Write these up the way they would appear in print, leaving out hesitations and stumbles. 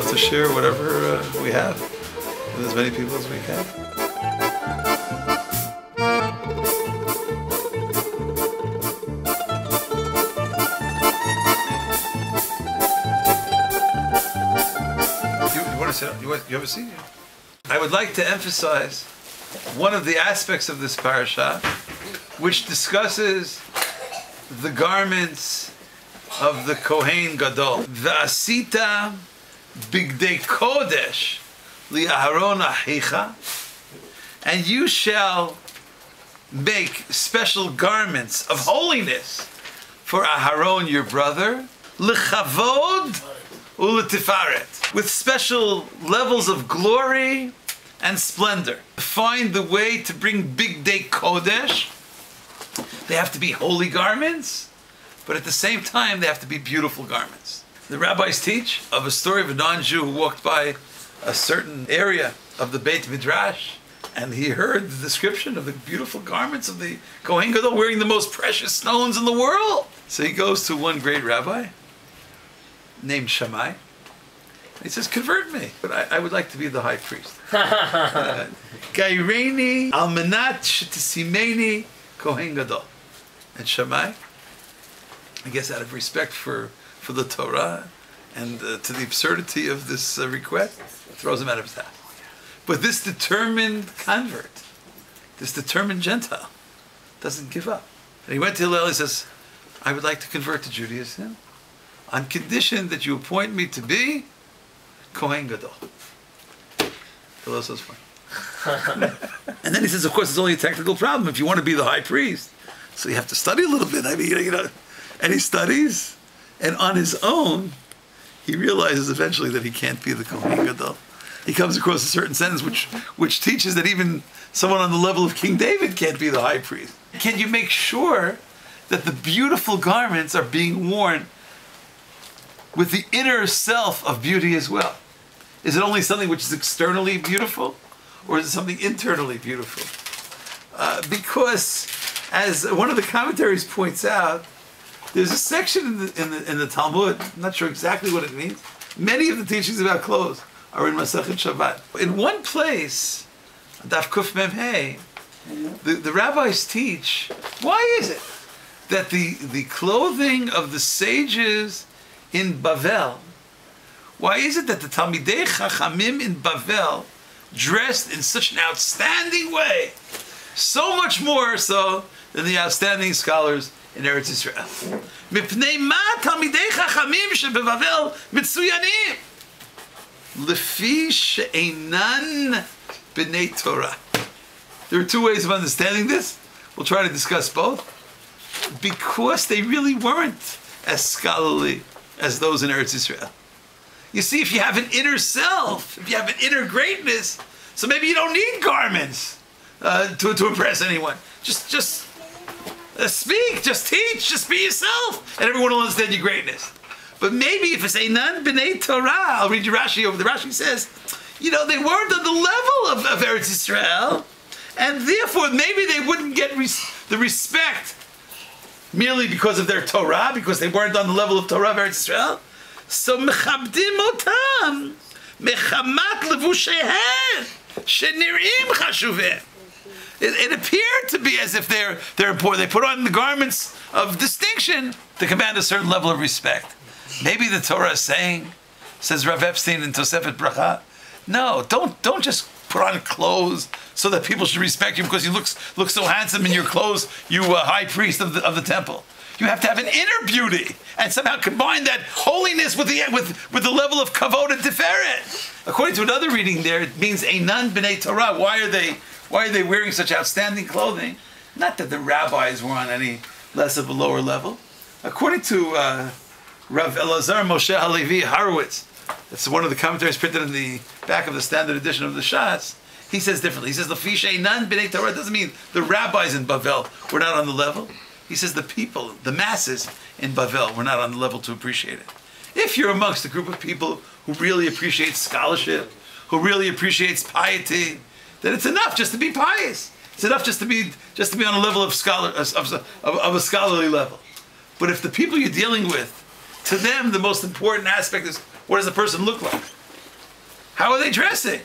love to share whatever we have with as many people as we can. You want to sit? You have a seat? I would like to emphasize one of the aspects of this parasha, which discusses the garments of the Kohen Gadol. V'asita bigdei kodesh li'aharon achicha, and you shall make special garments of holiness for Aharon your brother, l'chavod u'l'tifaret, with special levels of glory and splendor. Find the way to bring bigdei kodesh. They have to be holy garments, but at the same time, they have to be beautiful garments. The rabbis teach of a story of a non-Jew who walked by a certain area of the Beit Midrash, and he heard the description of the beautiful garments of the Kohen Gadol wearing the most precious stones in the world. So he goes to one great rabbi named Shammai. He says, convert me, but I would like to be the high priest. Gaireni almanat shetisimeni Kohen Gadol. And Shammai, I guess out of respect for the Torah and to the absurdity of this request, throws him out of his house. But this determined convert, this determined Gentile, doesn't give up. And he went to Hillel, he says, I would like to convert to Judaism on condition that you appoint me to be Kohen Gadol. Hillel says, fine. And then he says, of course, it's only a technical problem if you want to be the high priest. So you have to study a little bit. I mean, you know, and he studies, and on his own, he realizes eventually that he can't be the Kohen Gadol. He comes across a certain sentence which teaches that even someone on the level of King David can't be the high priest. Can you make sure that the beautiful garments are being worn with the inner self of beauty as well? Is it only something which is externally beautiful, or is it something internally beautiful? Because, as one of the commentaries points out, there's a section in the Talmud, I'm not sure exactly what it means. Many of the teachings about clothes are in Masechet Shabbat. In one place, Daf Kuf Mem Hey, the rabbis teach, why is it that the clothing of the sages in Bavel, why is it that the Talmidei Chachamim in Bavel dressed in such an outstanding way, so much more so than the outstanding scholars in Eretz Yisrael? Mipnei ma Talmidei Chachamim shebebavel mitzuyanim lefi she'einan b'nei Torah. There are two ways of understanding this. We'll try to discuss both. Because they really weren't as scholarly as those in Eretz Yisrael. You see, if you have an inner self, if you have an inner greatness, so maybe you don't need garments to impress anyone. Just speak, just teach, just be yourself, and everyone will understand your greatness. But maybe if it's Einan B'nei Torah, I'll read you Rashi over. The Rashi says, you know, they weren't on the level of Eretz Yisrael, and therefore maybe they wouldn't get the respect merely because of their Torah, because they weren't on the level of Torah of Eretz Yisrael. So mechabdim otam mechamat levushehem shenirim chashuvim. It appeared to be as if they're important. They put on the garments of distinction to command a certain level of respect. Maybe the Torah is saying, says Rav Epstein in Tosefet Bracha, no, don't just put on clothes so that people should respect you because you look so handsome in your clothes, you high priest of the temple. You have to have an inner beauty and somehow combine that holiness with the level of kavod and tiferet. According to another reading there, it means Einan B'nei Torah. Why are they wearing such outstanding clothing? Not that the rabbis were on any less of a lower level. According to Rav Elazar Moshe Halevi Horowitz, that's one of the commentaries printed in the back of the standard edition of the Shas, he says differently. He says, Lefish Einan B'nei Torah doesn't mean the rabbis in Bavel were not on the level. He says the people, the masses in Bavel were not on the level to appreciate it. If you're amongst a group of people who really appreciate scholarship, who really appreciates piety, then it's enough just to be pious. It's enough just to be on a level of a scholarly level. But if the people you're dealing with, to them the most important aspect is what does the person look like? How are they dressing?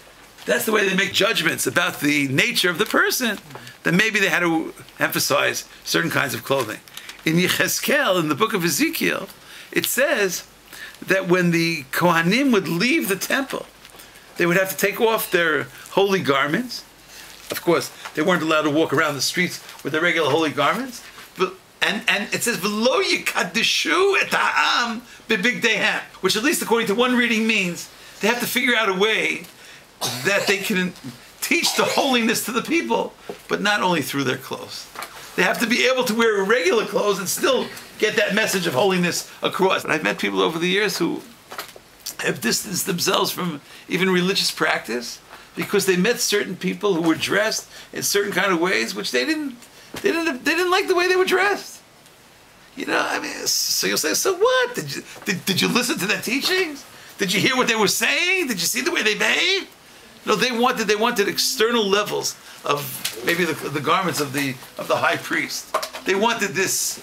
That's the way they make judgments about the nature of the person. Then maybe they had to emphasize certain kinds of clothing. In Yechezkel, in the book of Ezekiel, it says that when the Kohanim would leave the temple, they would have to take off their holy garments. Of course, they weren't allowed to walk around the streets with their regular holy garments. And it says, V'lo yikaddishu et ha'am bebigdeihem, which at least according to one reading means they have to figure out a way that they can teach the holiness to the people, but not only through their clothes. They have to be able to wear regular clothes and still get that message of holiness across. And I've met people over the years who have distanced themselves from even religious practice because they met certain people who were dressed in certain kind of ways which they didn't like the way they were dressed. You know, I mean, so you'll say, so what? Did you listen to their teachings? Did you hear what they were saying? Did you see the way they behaved? No, they wanted external levels of maybe the garments of the high priest. They wanted this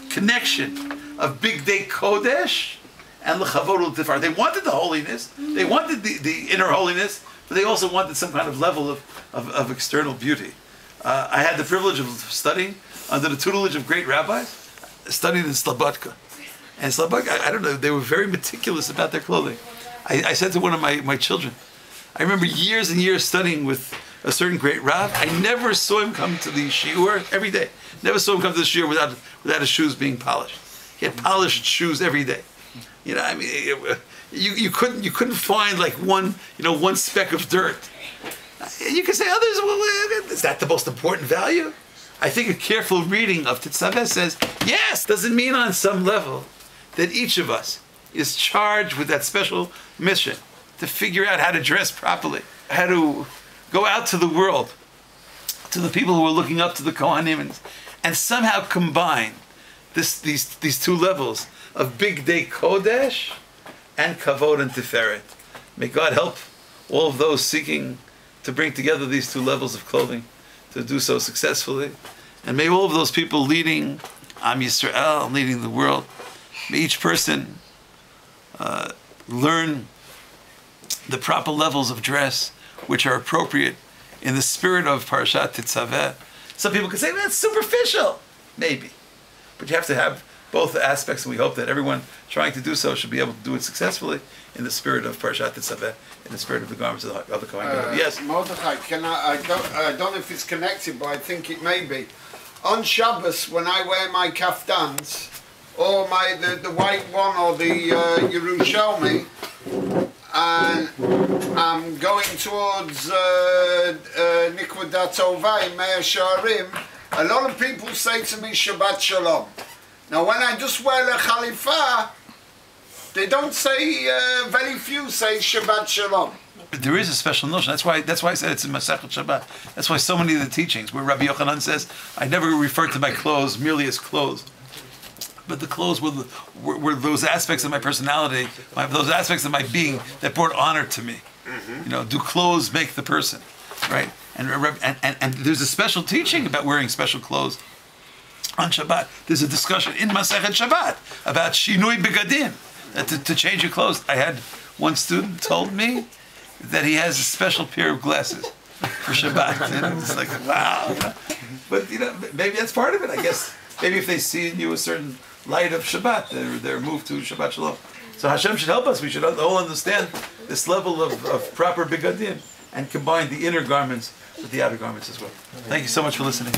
connection of Big Day Kodesh and L'Chavod L'Tifar. They wanted the holiness. They wanted the inner holiness, but they also wanted some kind of level of external beauty. I had the privilege of studying under the tutelage of great rabbis. I studied in Slobodka. And Slobodka, I don't know, they were very meticulous about their clothing. I said to one of my children, I remember years and years studying with a certain great Rav. I never saw him come to the shiur every day. Never saw him come to the shiur without his shoes being polished. He had polished shoes every day. You know, I mean, you couldn't find like one speck of dirt. You could say others. Well, is that the most important value? I think a careful reading of Tetzaveh says yes. Doesn't mean on some level that each of us is charged with that special mission to figure out how to dress properly, how to go out to the world, to the people who are looking up to the Kohanim, and somehow combine these two levels of Big Day Kodesh and Kavod and Tiferet. May God help all of those seeking to bring together these two levels of clothing to do so successfully. And may all of those people leading Am Yisrael, leading the world, may each person learn the proper levels of dress which are appropriate in the spirit of Parshat Tetzaveh. Some people could say, that's superficial. Maybe. But you have to have both aspects, and we hope that everyone trying to do so should be able to do it successfully in the spirit of Parshat Tetzaveh, in the spirit of the garments of the Kohen Gadol. Yes? Mordechai, I don't know if it's connected, but I think it may be. On Shabbos, when I wear my kaftans, or the white one or the Yerushalmi, and I'm going towards Nikvadat Tovai, Meir Sharim, a lot of people say to me Shabbat Shalom. Now when I just wear the Khalifa, they don't say, very few say Shabbat Shalom. There is a special notion. That's why I said it's in Masechet Shabbat. That's why so many of the teachings, where Rabbi Yochanan says, I never refer to my clothes merely as clothes, but the clothes were those aspects of my personality, those aspects of my being that brought honor to me. Mm-hmm. You know, do clothes make the person, right? And there's a special teaching about wearing special clothes on Shabbat. There's a discussion in Masechet Shabbat about shinui begadim, to change your clothes. I had one student told me that he has a special pair of glasses for Shabbat, and it's like, wow. You know? But maybe that's part of it. I guess maybe if they see in you a certain light of Shabbat, they're moved to Shabbat Shalom. So Hashem should help us. We should all understand this level of proper begadim and combine the inner garments with the outer garments as well. Thank you so much for listening.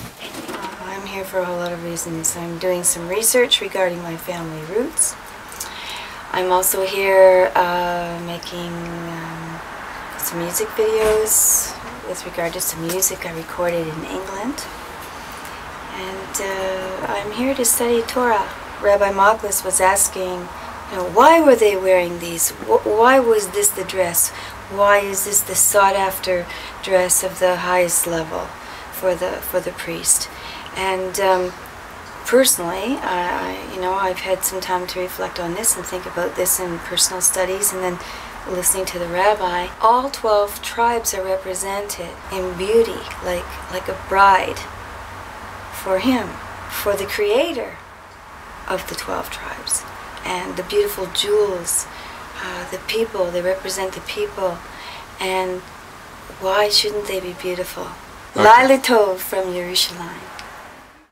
I'm here for a whole lot of reasons. I'm doing some research regarding my family roots. I'm also here making some music videos with regard to some music I recorded in England. And I'm here to study Torah. Rabbi Machlis was asking, why were they wearing these? Why was this the dress? Why is this the sought-after dress of the highest level for the priest? And personally, I've had some time to reflect on this and think about this in personal studies, and then listening to the rabbi. All 12 tribes are represented in beauty, like a bride for him, for the creator of the 12 tribes. And the beautiful jewels the people. They represent the people, and why shouldn't they be beautiful? Okay. Laila Tov from Yerushalayim.